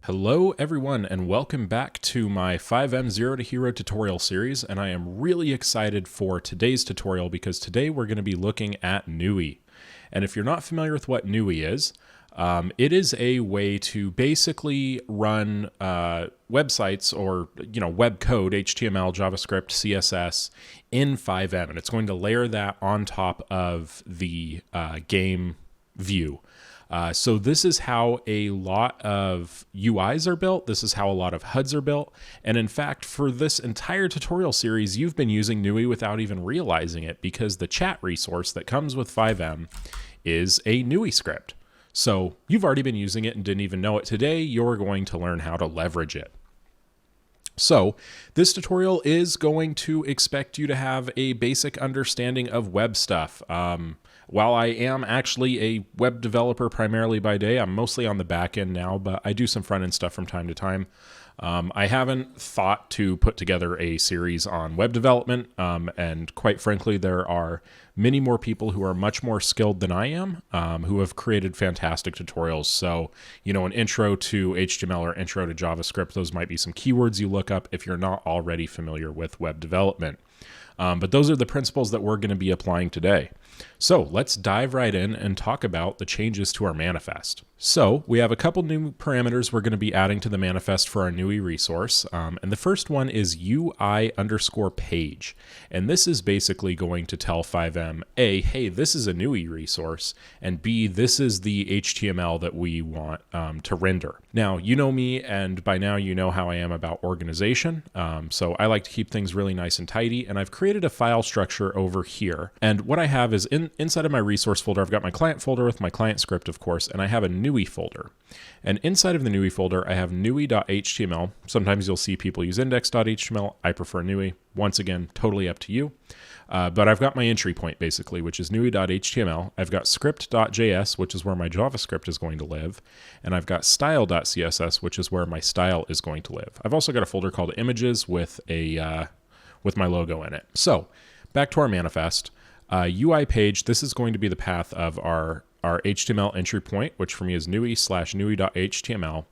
Hello everyone, and welcome back to my 5M Zero to Hero tutorial series, and I am really excited for today's tutorial because today we're going to be looking at NUI. And if you're not familiar with what NUI is, it is a way to basically run websites or web code, HTML, JavaScript, CSS in 5M, and it's going to layer that on top of the game view. So this is how a lot of UIs are built. This is how a lot of HUDs are built. And in fact, for this entire tutorial series, you've been using NUI without even realizing it because the chat resource that comes with 5M is a NUI script. So you've already been using it and didn't even know it. Today, you're going to learn how to leverage it. So this tutorial is going to expect you to have a basic understanding of web stuff. While I am actually a web developer primarily by day, I'm mostly on the back end now, but I do some front end stuff from time to time. I haven't thought to put together a series on web development, and quite frankly, there are many more people who are much more skilled than I am, who have created fantastic tutorials. So, an intro to HTML or intro to JavaScript, those might be some keywords you look up if you're not already familiar with web development. But those are the principles that we're going to be applying today. So let's dive right in and talk about the changes to our manifest. So we have a couple new parameters we're going to be adding to the manifest for our NUI resource. And the first one is UI_page. And this is basically going to tell 5M, A, hey, this is a NUI resource, and B, this is the HTML that we want to render. Now, you know me, and by now you know how I am about organization. So I like to keep things really nice and tidy, and I've created a file structure over here. And what I have is inside of my resource folder, I've got my client folder with my client script, of course, and I have a NUI folder. And inside of the NUI folder, I have NUI.html. Sometimes you'll see people use index.html. I prefer NUI. Once again, totally up to you. But I've got my entry point, basically, which is NUI.html. I've got script.js, which is where my JavaScript is going to live. And I've got style.css, which is where my style is going to live. I've also got a folder called images with my logo in it. So back to our manifest. UI page, this is going to be the path of our HTML entry point, which for me is NUI/NUI.html,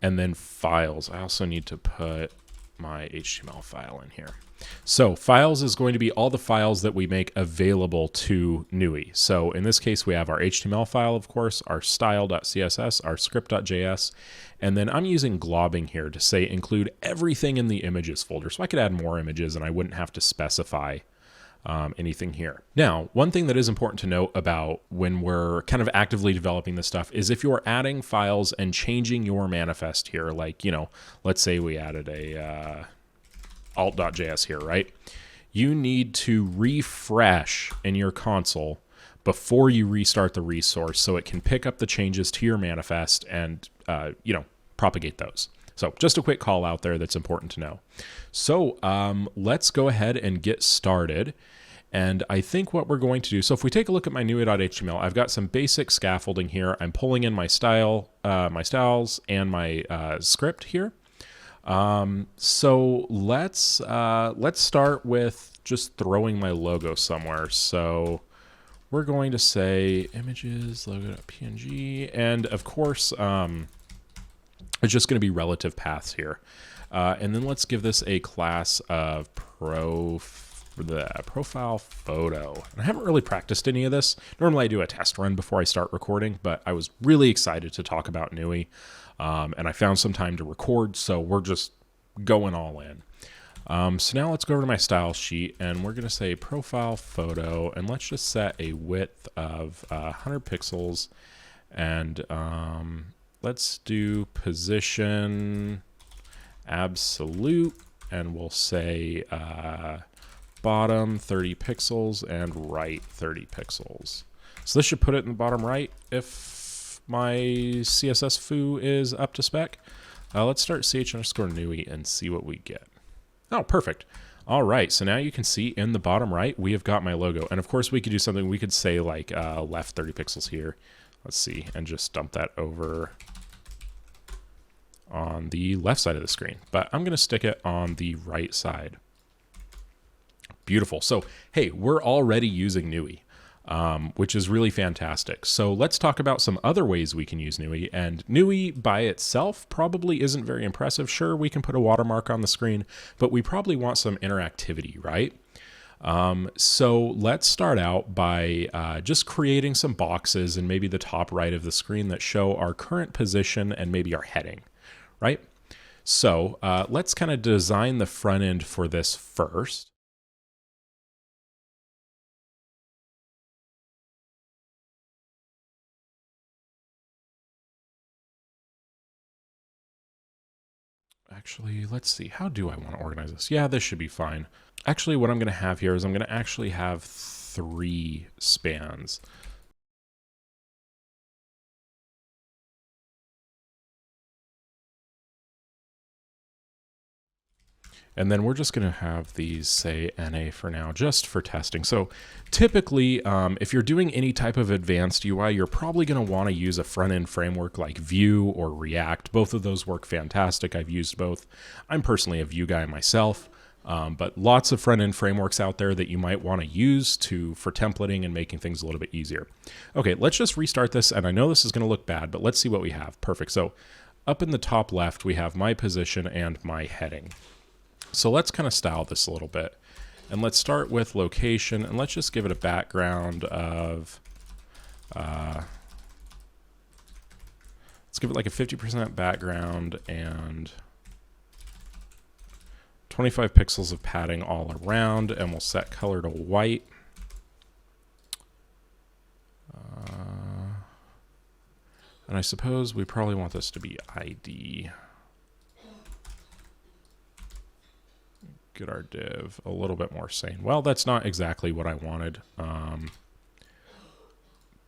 and then files. I also need to put my HTML file in here. So files is going to be all the files that we make available to NUI. So in this case, we have our HTML file, of course, our style.css, our script.js, and then I'm using globbing here to say include everything in the images folder. So I could add more images and I wouldn't have to specify anything here. Now, one thing that is important to note about when we're kind of actively developing this stuff is if you're adding files and changing your manifest here, like, let's say we added a alt.js here, right? You need to refresh in your console before you restart the resource so it can pick up the changes to your manifest and, propagate those. So just a quick call out there that's important to know. So let's go ahead and get started. And I think what we're going to do, so if we take a look at my NUI.html, I've got some basic scaffolding here. I'm pulling in my styles and my script here. So let's start with just throwing my logo somewhere. So we're going to say images, logo.png, and of course, it's just going to be relative paths here. And then let's give this a class of profile photo. And I haven't really practiced any of this. Normally I do a test run before I start recording, but I was really excited to talk about NUI. And I found some time to record, so we're just going all in. So now let's go over to my style sheet and we're going to say profile photo, and let's just set a width of 100 pixels and let's do position absolute, and we'll say bottom 30 pixels and right 30 pixels. So this should put it in the bottom right if my CSS foo is up to spec. Let's start ch_NUI and see what we get. Oh, perfect. All right, so now you can see in the bottom right, we have got my logo. And of course we could do something, we could say like left 30 pixels here. Let's see, and just dump that over on the left side of the screen. But I'm gonna stick it on the right side. beautiful. So, hey, we're already using NUI, which is really fantastic. So let's talk about some other ways we can use NUI. And NUI by itself probably isn't very impressive. Sure, we can put a watermark on the screen, but we probably want some interactivity, right? So let's start out by just creating some boxes in maybe the top right of the screen that show our current position and maybe our heading, right? So let's kind of design the front end for this first. Actually, let's see. How do I want to organize this? Yeah, this should be fine. Actually, what I'm going to have here is I'm going to actually have 3 spans. And then we're just going to have these say NA for now, just for testing. So typically, if you're doing any type of advanced UI, you're probably going to want to use a front-end framework like Vue or React. Both of those work fantastic. I've used both. I'm personally a Vue guy myself, but lots of front-end frameworks out there that you might want to use for templating and making things a little bit easier. Okay, let's just restart this. And I know this is going to look bad, but let's see what we have. Perfect. So up in the top left, we have my position and my heading. So let's kind of style this a little bit, and let's start with location, and let's just give it a background of, let's give it like a 50% background and 25 pixels of padding all around, and we'll set color to white. And I suppose we probably want this to be ID. Get our div a little bit more sane. Well, that's not exactly what I wanted,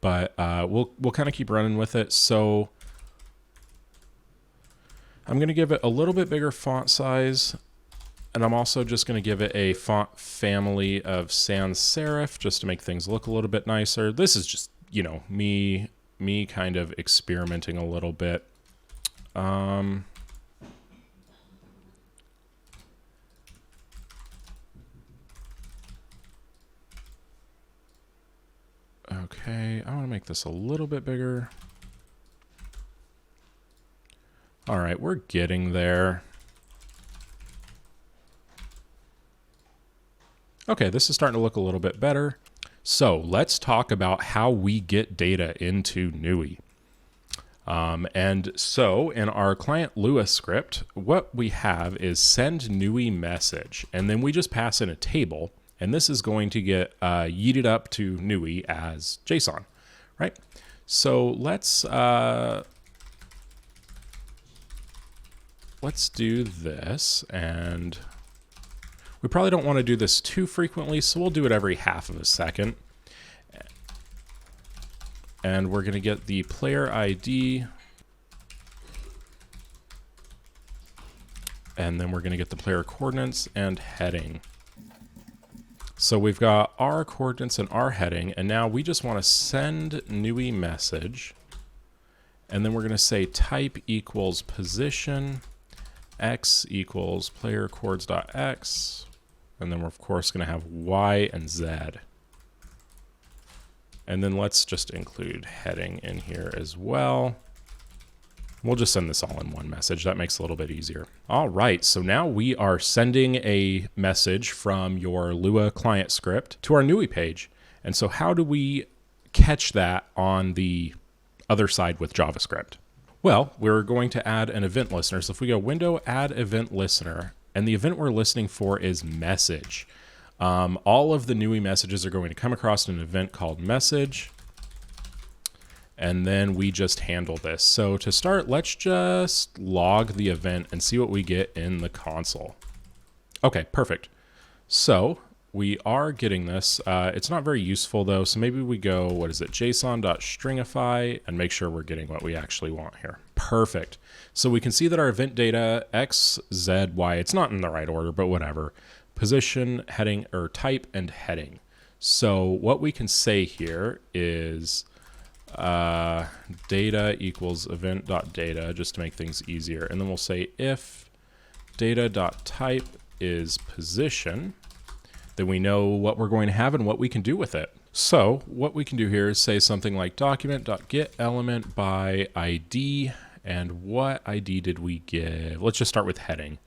but we'll kind of keep running with it. So I'm going to give it a little bit bigger font size, and I'm also just going to give it a font family of sans serif just to make things look a little bit nicer. This is just, you know, me kind of experimenting a little bit. Okay, I want to make this a little bit bigger. All right, we're getting there. Okay, this is starting to look a little bit better. So let's talk about how we get data into NUI. And so in our client Lua script, what we have is send NUI message, and then we just pass in a table. And this is going to get yeeted up to NUI as JSON, right? So let's do this, and we probably don't want to do this too frequently, so we'll do it every half of a second. And we're going to get the player ID, and then we're going to get the player coordinates and heading. So we've got our coordinates and our heading, and now we just want to send NUI message, and then we're going to say type equals position, x equals player coords.x, and then we're of course going to have y and z. And then let's just include heading in here as well. We'll just send this all in one message. That makes it a little bit easier. All right, so now we are sending a message from your Lua client script to our NUI page. And so how do we catch that on the other side with JavaScript? Well, we're going to add an event listener. So if we go window, add event listener, and the event we're listening for is message. All of the NUI messages are going to come across an event called message. And then we just handle this. So to start, let's just log the event and see what we get in the console. Okay, perfect. So we are getting this. It's not very useful though. So maybe we go, what is it? JSON.stringify and make sure we're getting what we actually want here. Perfect. So we can see that our event data, X, Z, Y, it's not in the right order, but whatever. Position, heading, or type and heading. So what we can say here is data equals event.data just to make things easier. And then we'll say if data.type is position, then we know what we're going to have and what we can do with it. So what we can do here is say something like document.getElement by ID. And what ID did we give? Let's just start with heading.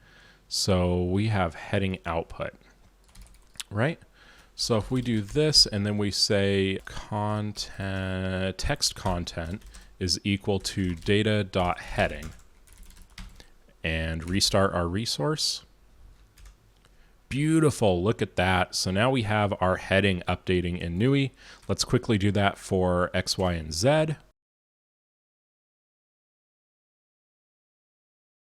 So we have heading output, right? So if we do this and then we say content, text content is equal to data.heading and restart our resource. Beautiful, look at that. So now we have our heading updating in NUI. Let's quickly do that for X, Y, and Z.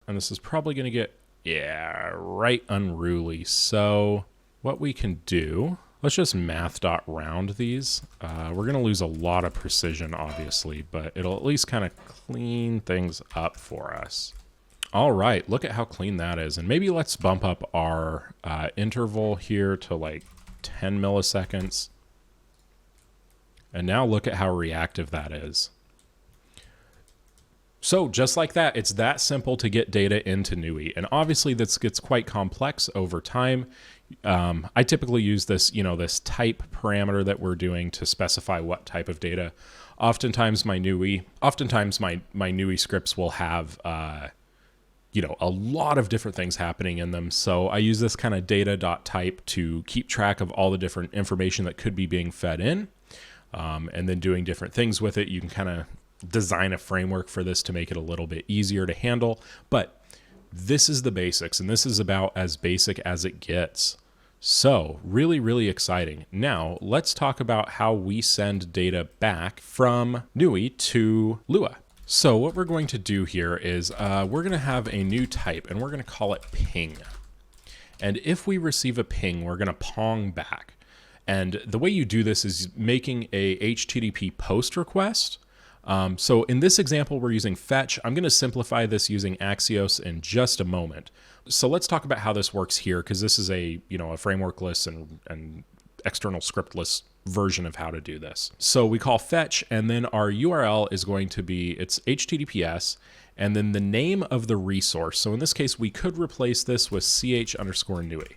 And this is probably gonna get, yeah, right unruly. So what we can do, let's just math.round these. We're gonna lose a lot of precision, obviously, but it'll at least kind of clean things up for us. All right, look at how clean that is. And maybe let's bump up our interval here to like 10 milliseconds. And now look at how reactive that is. So just like that, it's that simple to get data into NUI. And obviously this gets quite complex over time. I typically use this, this type parameter that we're doing to specify what type of data. Oftentimes my NUI scripts will have, a lot of different things happening in them. So I use this kind of data.type to keep track of all the different information that could be being fed in, and then doing different things with it. You can kind of design a framework for this to make it a little bit easier to handle, but this is the basics, and this is about as basic as it gets. So really, really exciting. Now let's talk about how we send data back from NUI to Lua. So what we're going to do here is we're going to have a new type, and we're going to call it ping. And if we receive a ping, we're going to pong back. And the way you do this is making a HTTP post request. So in this example, we're using fetch. I'm going to simplify this using Axios in just a moment. So let's talk about how this works here, because this is a frameworkless and external scriptless version of how to do this. So we call fetch, and then our URL is going to be, it's HTTPS, and then the name of the resource. So in this case, we could replace this with ch_NUI.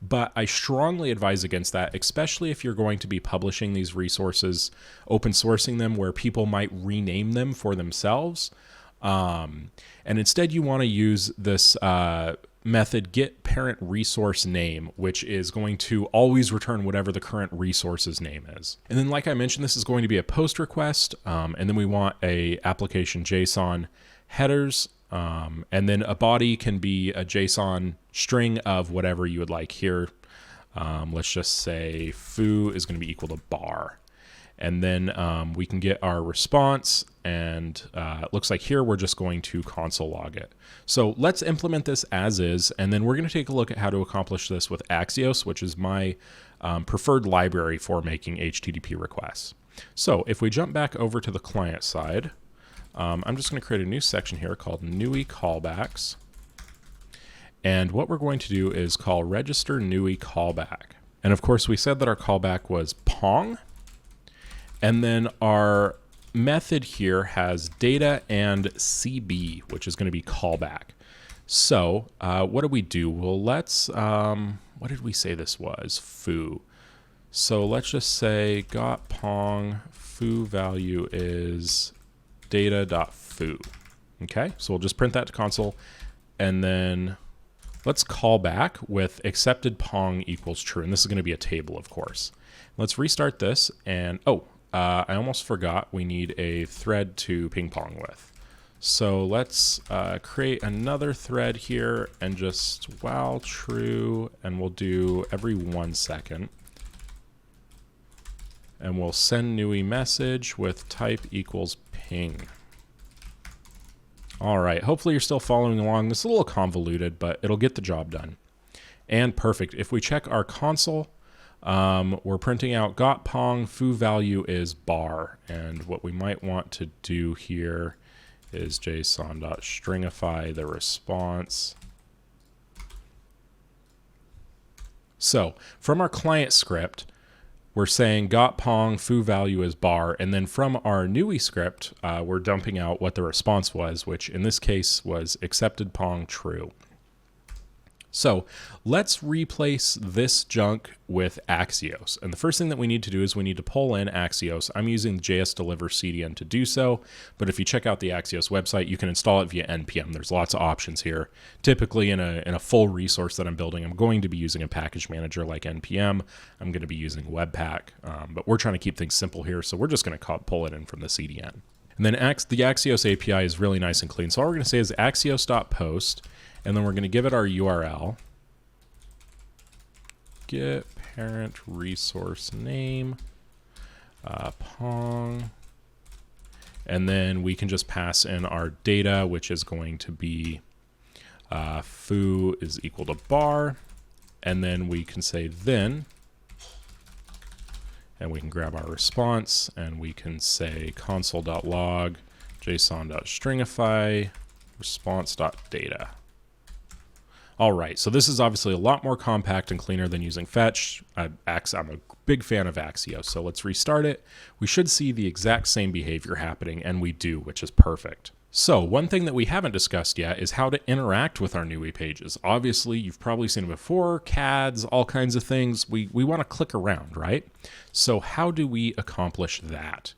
But I strongly advise against that, especially if you're going to be publishing these resources, open sourcing them where people might rename them for themselves. And instead you want to use this method get parent resource name, which is going to always return whatever the current resource's name is. And then, like I mentioned, this is going to be a post request. And then we want a application JSON headers. And then a body can be a JSON string of whatever you would like here. Let's just say foo is going to be equal to bar. And then we can get our response, and it looks like here we're just going to console log it. So let's implement this as is, and then we're going to take a look at how to accomplish this with Axios, which is my preferred library for making HTTP requests. So if we jump back over to the client side, I'm just going to create a new section here called NUI callbacks. And what we're going to do is call register NUI callback. And of course, we said that our callback was pong. And then our method here has data and CB, which is going to be callback. So what do we do? Well, let's, what did we say this was? Foo. So let's just say got pong foo value is data.foo. Okay, so we'll just print that to console, and then let's call back with accepted pong equals true, and this is going to be a table, of course. Let's restart this, and I almost forgot we need a thread to ping pong with. So let's create another thread here and just while true, and we'll do every 1 second. And we'll send NUI message with type equals ping. All right, hopefully you're still following along. This is a little convoluted, but it'll get the job done. And perfect. If we check our console, we're printing out got pong foo value is bar. And what we might want to do here is json.stringify the response. So from our client script, we're saying got pong foo value is bar, and then from our NUI script, we're dumping out what the response was, which in this case was accepted pong true. So let's replace this junk with Axios. And the first thing that we need to do is we need to pull in Axios. I'm using JS Deliver CDN to do so, but if you check out the Axios website, you can install it via NPM. There's lots of options here. Typically in a full resource that I'm building, I'm going to be using a package manager like NPM. I'm going to be using Webpack, but we're trying to keep things simple here. So we're just going to pull it in from the CDN. And then the Axios API is really nice and clean. So all we're going to say is axios.post. And then we're going to give it our URL, get parent resource name, Pong, and then we can just pass in our data, which is going to be foo is equal to bar, and then we can say then, and we can grab our response, and we can say console.log, json.stringify, response.data. All right, so this is obviously a lot more compact and cleaner than using fetch. I'm a big fan of Axios, so let's restart it. We should see the exact same behavior happening, and we do, which is perfect. So one thing that we haven't discussed yet is how to interact with our NUI pages. Obviously, you've probably seen it before, CADs, all kinds of things. We want to click around, right? So how do we accomplish that?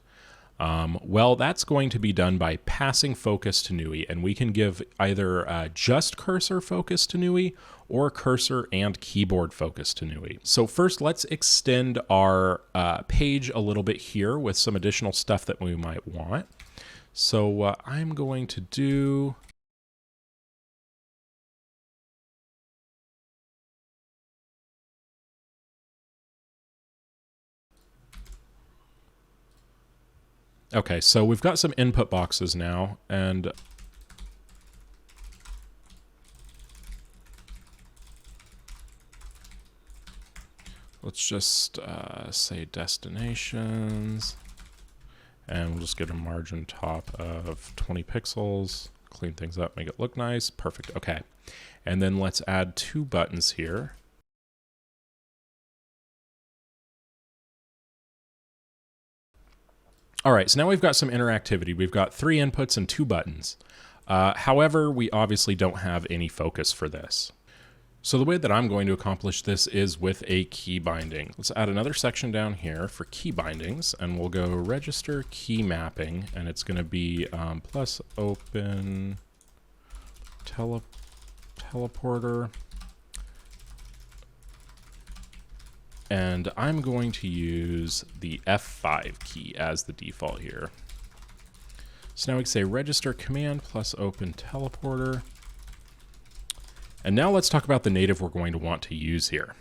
Well, that's going to be done by passing focus to NUI, and we can give either just cursor focus to NUI or cursor and keyboard focus to NUI. So first, let's extend our page a little bit here with some additional stuff that we might want. So what I'm going to do... Okay, so we've got some input boxes now, and let's just say destinations, and we'll just get a margin top of 20 pixels, clean things up, make it look nice. Perfect, okay. And then let's add 2 buttons here. All right, so now we've got some interactivity. We've got 3 inputs and 2 buttons. However, we obviously don't have any focus for this. So the way that I'm going to accomplish this is with a key binding. Let's add another section down here for key bindings, and we'll go register key mapping, and it's going to be plus open teleporter. And I'm going to use the F5 key as the default here. So now we can say register command plus open teleporter. And now let's talk about the native we're going to want to use here.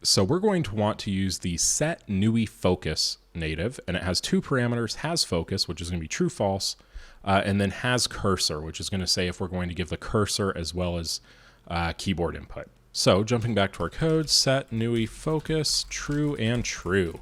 So we're going to want to use the set NUI focus native, and it has 2 parameters, has focus, which is going to be true, false, and then has cursor, which is going to say if we're going to give the cursor as well as keyboard input. So jumping back to our code, set NUI focus, true and true.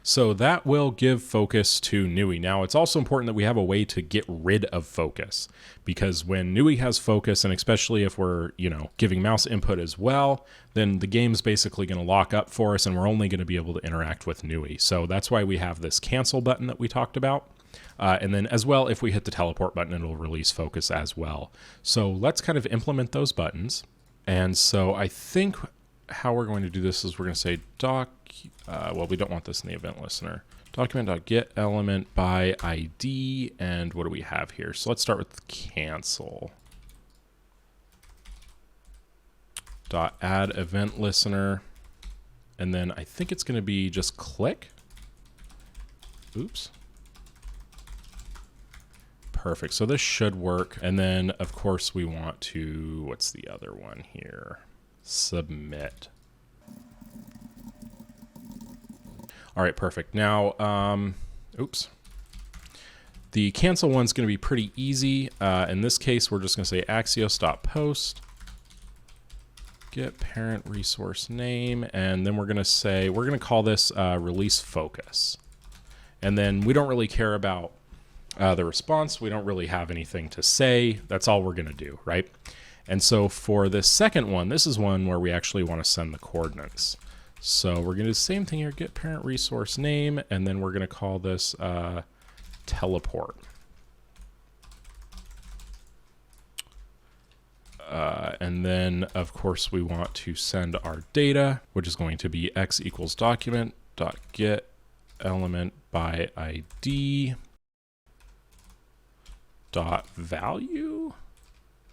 So that will give focus to NUI. Now it's also important that we have a way to get rid of focus, because when NUI has focus, and especially if we're, giving mouse input as well, then the game's basically going to lock up for us and we're only going to be able to interact with NUI. So that's why we have this cancel button that we talked about. And then as well, if we hit the teleport button, it'll release focus as well. So let's kind of implement those buttons. And so I think how we're going to do this is we're going to say well, we don't want this in the event listener. Document.get element by ID, and what do we have here? So let's start with cancel. Add event listener, and then I think it's going to be just click. Oops. Perfect. So this should work. And then, of course, we want to, what's the other one here? Submit. All right, perfect. Now, oops. The cancel one's going to be pretty easy. In this case, we're just going to say axios.post, get parent resource name, and then we're going to say, we're going to call this release focus. And then we don't really care about the response. We don't really have anything to say. That's all we're going to do, right? And so for this second one, this is one where we actually want to send the coordinates. So we're going to do the same thing here, get parent resource name, and then we're going to call this teleport. And then, of course, we want to send our data, which is going to be x equals document dot get element by ID dot value.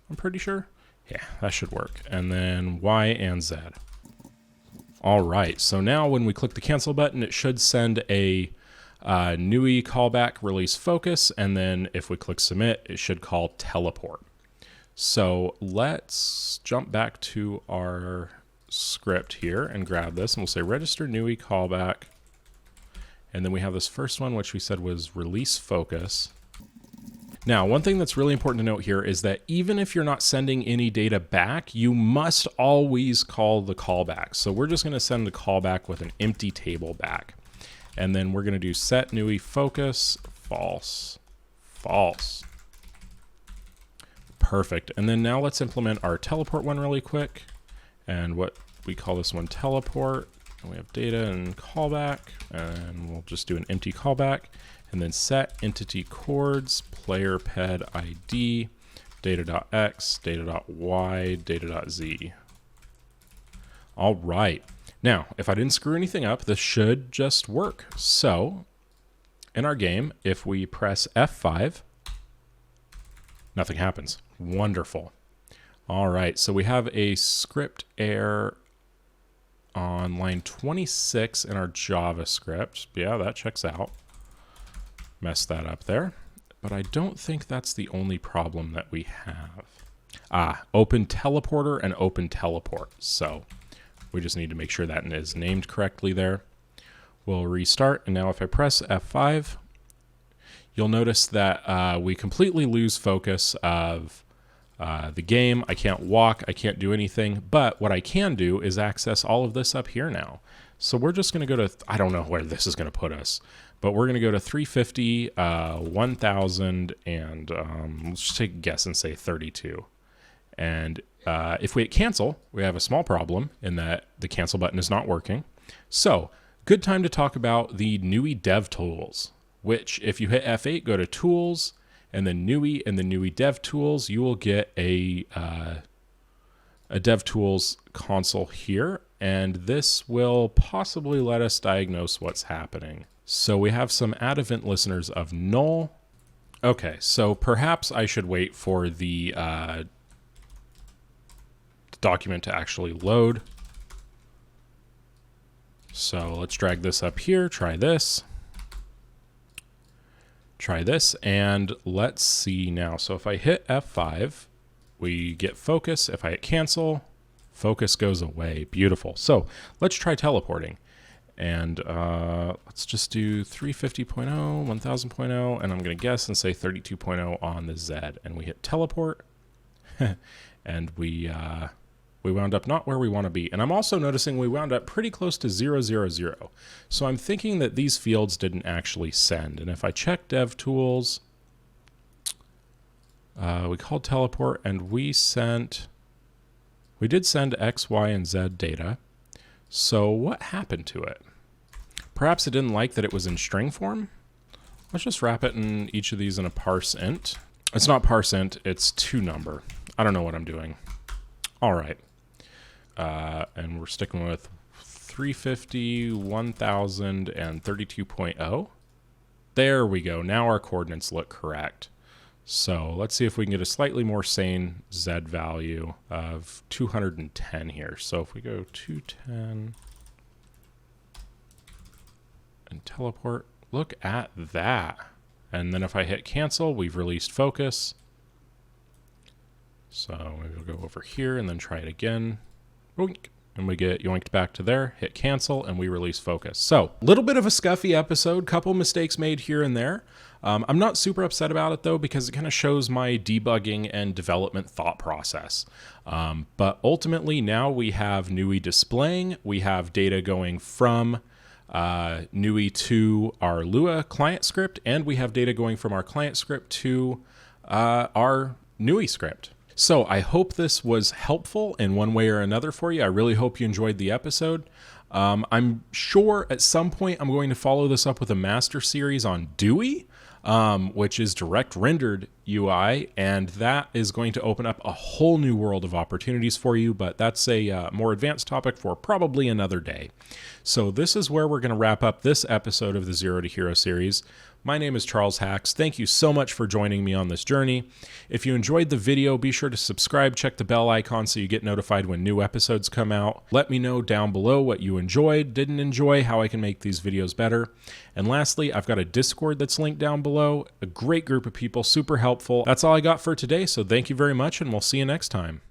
I'm pretty sure. Yeah, that should work. And then y and z. All right. So now when we click the cancel button, it should send a NUI callback release focus. And then if we click submit, it should call teleport. So let's jump back to our script here and grab this, and we'll say register NUI callback. And then we have this first one, which we said was release focus. Now, one thing that's really important to note here is that even if you're not sending any data back, you must always call the callback. So we're just going to send the callback with an empty table back. And then we're going to do set NUI focus false, false. Perfect. And then now let's implement our teleport one really quick. And what we call this one teleport. And we have data and callback, and we'll just do an empty callback. And then set entity chords, player ped ID, data.x, data.y, data.z. All right. Now, if I didn't screw anything up, this should just work. So in our game, if we press F5, nothing happens. Wonderful. All right, so we have a script error on line 26 in our JavaScript. Yeah, that checks out. Messed that up there. But I don't think that's the only problem that we have. Open teleporter and open teleport. So we just need to make sure that is named correctly there. We'll restart, and now if I press F5, you'll notice that we completely lose focus of the game. I can't walk, I can't do anything, but what I can do is access all of this up here now. So we're just going to go to, I don't know where this is going to put us, but we're going to go to 350, 1000, and let's just take a guess and say 32. And if we hit cancel, we have a small problem in that the cancel button is not working. So good time to talk about the NUI dev tools, which if you hit F8, go to tools, and then NUI and the NUI dev tools, you will get a dev tools console here, and this will possibly let us diagnose what's happening. So we have some add event listeners of null. Okay, so perhaps I should wait for the document to actually load. So let's drag this up here, try this. Try this, and let's see now. So if I hit F5, we get focus. If I hit cancel, focus goes away. Beautiful. So let's try teleporting. And let's just do 350.0, 1000.0, and I'm going to guess and say 32.0 on the Z. And we hit teleport, and we wound up not where we want to be. And I'm also noticing we wound up pretty close to 000. So I'm thinking that these fields didn't actually send. And if I check dev tools, we called teleport, and we did send X, Y, and Z data. So what happened to it? Perhaps it didn't like that it was in string form. Let's just wrap it in each of these in a parse int. It's not parse int, it's toNumber. I don't know what I'm doing. All right. And we're sticking with 350, 1000, and 32.0. There we go. Now our coordinates look correct. So let's see if we can get a slightly more sane Z value of 210 here. So if we go 210 and teleport, look at that. And then if I hit cancel, we've released focus. So maybe we'll go over here and then try it again. Boink. And we get yoinked back to there, hit cancel, and we release focus. So a little bit of a scuffy episode, couple mistakes made here and there. I'm not super upset about it though, because it kind of shows my debugging and development thought process. But ultimately now we have NUI displaying, we have data going from NUI to our Lua client script, and we have data going from our client script to our NUI script. So I hope this was helpful in one way or another for you. I really hope you enjoyed the episode. I'm sure at some point I'm going to follow this up with a master series on DUI. which is direct rendered UI, and that is going to open up a whole new world of opportunities for you, but that's a more advanced topic for probably another day. So this is where we're going to wrap up this episode of the Zero to Hero series. My name is CharlesHacks. Thank you so much for joining me on this journey. If you enjoyed the video, be sure to subscribe, check the bell icon so you get notified when new episodes come out. Let me know down below what you enjoyed, didn't enjoy, how I can make these videos better. And lastly, I've got a Discord that's linked down below, a great group of people, super helpful. That's all I got for today, so thank you very much, and we'll see you next time.